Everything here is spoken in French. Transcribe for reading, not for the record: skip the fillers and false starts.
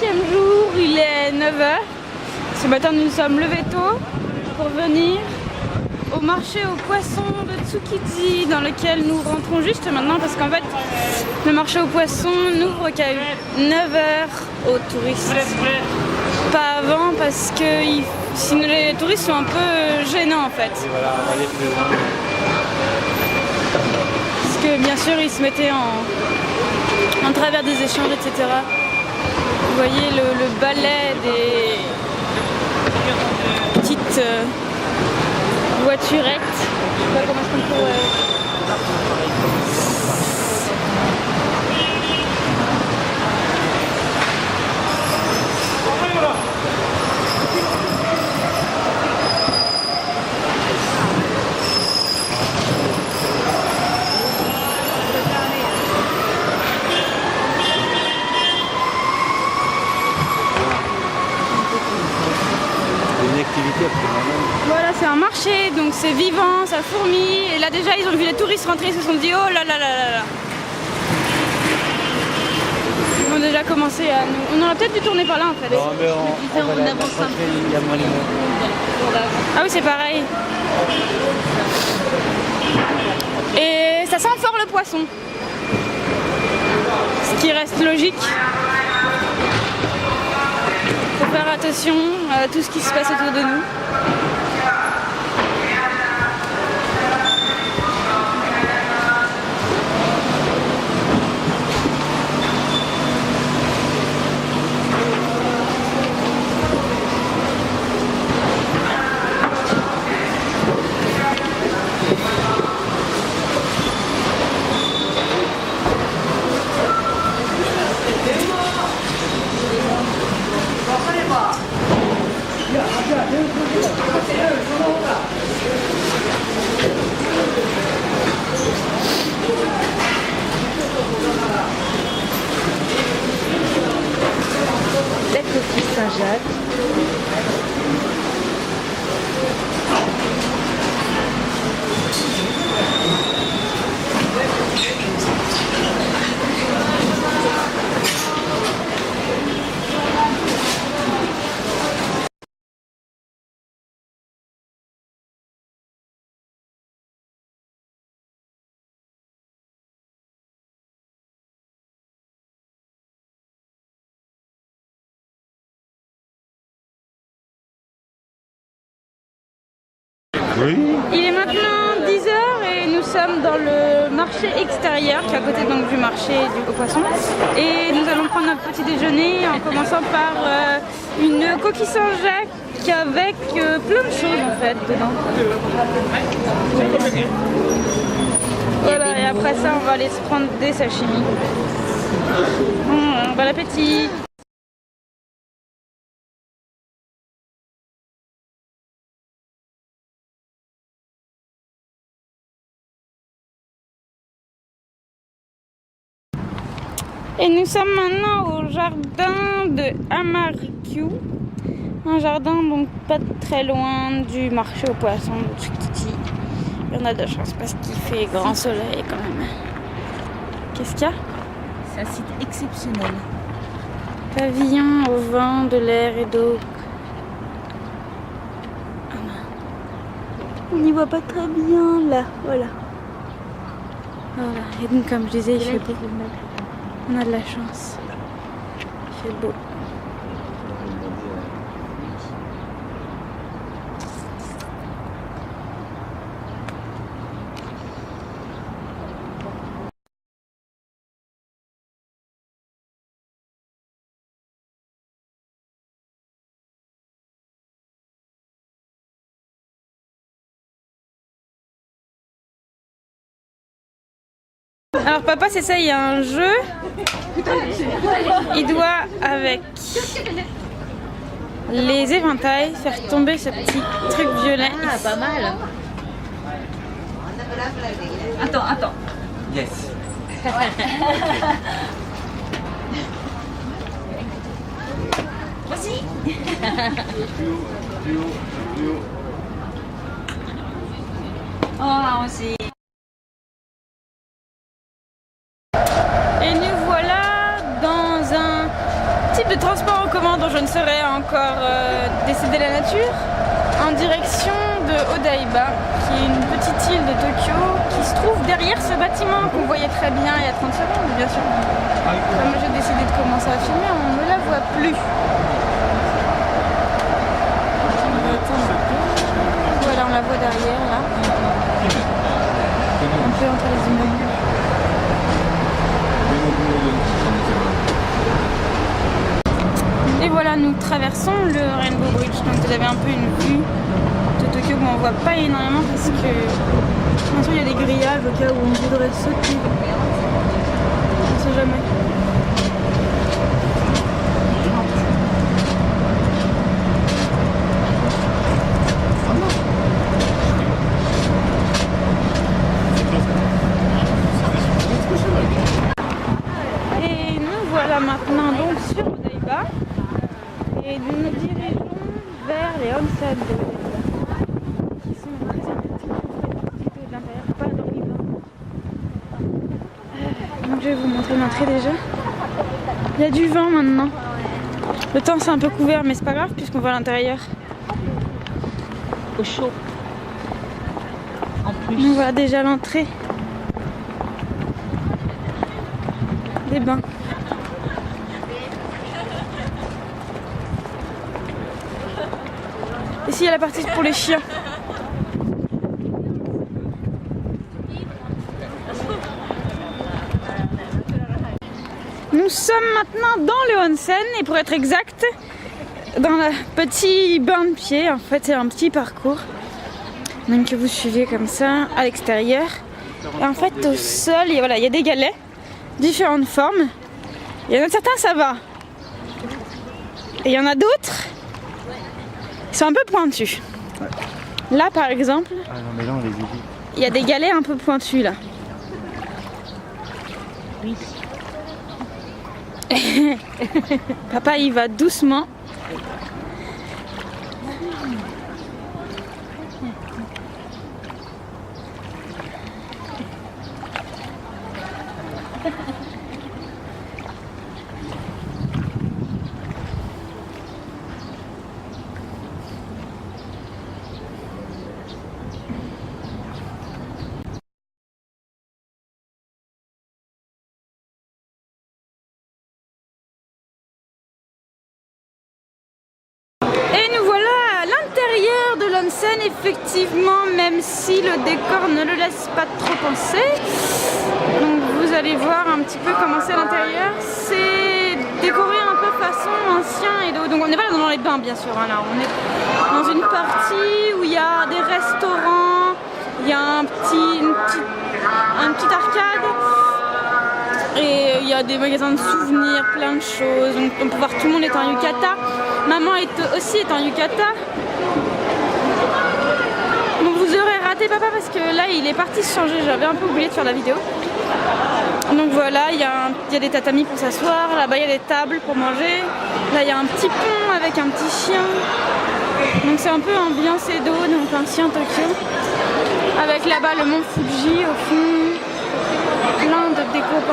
8e jour, il est 9 h. Ce matin, nous nous sommes levés tôt pour venir au marché aux poissons de Tsukiji, dans lequel nous rentrons juste maintenant parce qu'en fait, le marché aux poissons n'ouvre qu'à 9 h aux touristes. Pas avant parce que sinon les touristes sont un peu gênants en fait. Parce que bien sûr, ils se mettaient en travers des échanges, etc. Vous voyez le balai des petites voiturettes. Je sais pas comment est-ce qu'on pourrait... Voilà, c'est un marché, donc c'est vivant, ça fourmille. Et là déjà, ils ont vu les touristes rentrer, ils se sont dit oh là là là là là. Ils ont déjà commencé à nous... On aurait peut-être dû tourner par là en fait. Non, mais on avance un peu. Il y a moins de monde. Ah oui, c'est pareil. Et ça sent fort le poisson. Ce qui reste logique. Faut faire attention à tout ce qui se passe autour de nous. La coquille Saint-Jacques. Oui. Il est maintenant 10 h et nous sommes dans le marché extérieur qui est à côté donc du marché aux poissons. Et nous allons prendre notre petit déjeuner en commençant par une coquille Saint-Jacques avec plein de choses en fait dedans. Voilà, et après ça on va aller se prendre des sashimi. Bon appétit! Et nous sommes maintenant au jardin de Hamarikyu, un jardin donc pas très loin du marché aux poissons de Tsukiji. Et on a de la chance parce qu'il fait grand soleil quand même. Qu'est-ce qu'il y a? C'est un site exceptionnel. Pavillon au vent de l'air et d'eau. On n'y voit pas très bien là, voilà. Voilà, et donc comme je disais, il fait beau. On a de la chance. Il fait beau. Alors papa s'essaye à un jeu. Il doit avec les éventails faire tomber ce petit truc violet. Ah, pas mal. Attends. Yes. Vas-y. Oh, là aussi. Et nous voilà dans un type de transport en commun dont je ne saurais encore décider la nature, en direction de Odaiba, qui est une petite île de Tokyo qui se trouve derrière ce bâtiment qu'on voyait très bien il y a 30 secondes, bien sûr. Comme j'ai décidé de commencer à filmer, on ne la voit plus. Voilà, on la voit derrière, là. Un peu entre les immeubles. Et voilà, nous traversons le Rainbow Bridge. Donc vous avez un peu une vue de Tokyo qu'on ne voit pas énormément parce que bien sûr il y a des grillages au cas où on voudrait sauter. On ne sait jamais. Et nous voilà maintenant donc sur Odaiba. Et nous nous dirigeons vers les onsen de Odaiba, qui sont très sympathiques de l'intérieur, pas dans les bains. Donc je vais vous montrer l'entrée déjà. Il y a du vent maintenant. Le temps c'est un peu couvert mais c'est pas grave puisqu'on va à l'intérieur. Au chaud. En plus. Donc voilà déjà l'entrée des bains. Ici il y a la partie pour les chiens. Nous sommes maintenant dans le onsen et pour être exact, dans le petit bain de pied. En fait c'est un petit parcours donc que vous suivez comme ça à l'extérieur. Et en fait au sol il y a des galets, différentes formes. Il y en a certains ça va. Et il y en a d'autres qui sont un peu pointus. Là par exemple, Ah non, mais là, on les évite. il y a des galets un peu pointus là. Oui. Papa il va doucement. De l'onsen, effectivement, même si le décor ne le laisse pas trop penser. Donc vous allez voir un petit peu comment c'est à l'intérieur. C'est décoré un peu façon ancien et donc on n'est pas dans les bains bien sûr. Hein, là. On est dans une partie où il y a des restaurants, il y a un petit arcade et il y a des magasins de souvenirs, plein de choses. Donc on peut voir tout le monde est en yukata. Maman aussi est en yukata. Donc vous aurez raté papa parce que là il est parti se changer, j'avais un peu oublié de faire la vidéo. Donc voilà, il y a des tatamis pour s'asseoir, là-bas il y a des tables pour manger. Là il y a un petit pont avec un petit chien. Donc c'est un peu ambiance Edo, donc ancien Tokyo. Avec là-bas le mont Fuji au fond, plein de décos